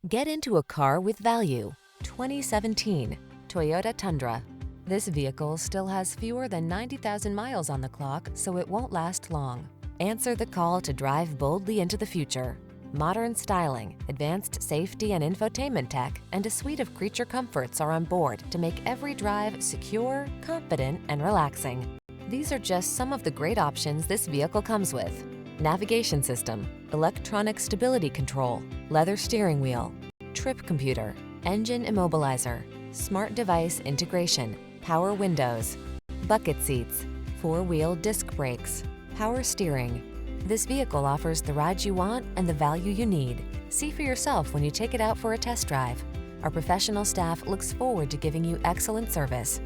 Get into a car with value. 2017 Toyota Tundra. This vehicle still has fewer than 90,000 miles on the clock, so it won't last long. Answer the call to drive boldly into the future. Modern styling, advanced safety and infotainment tech, and a suite of creature comforts are on board to make every drive secure, confident, and relaxing. These are just some of the great options this vehicle comes with: navigation system, electronic stability control, leather steering wheel, trip computer, engine immobilizer, smart device integration, power windows, bucket seats, four-wheel disc brakes, power steering. This vehicle offers the ride you want and the value you need. See for yourself when you take it out for a test drive. Our professional staff looks forward to giving you excellent service.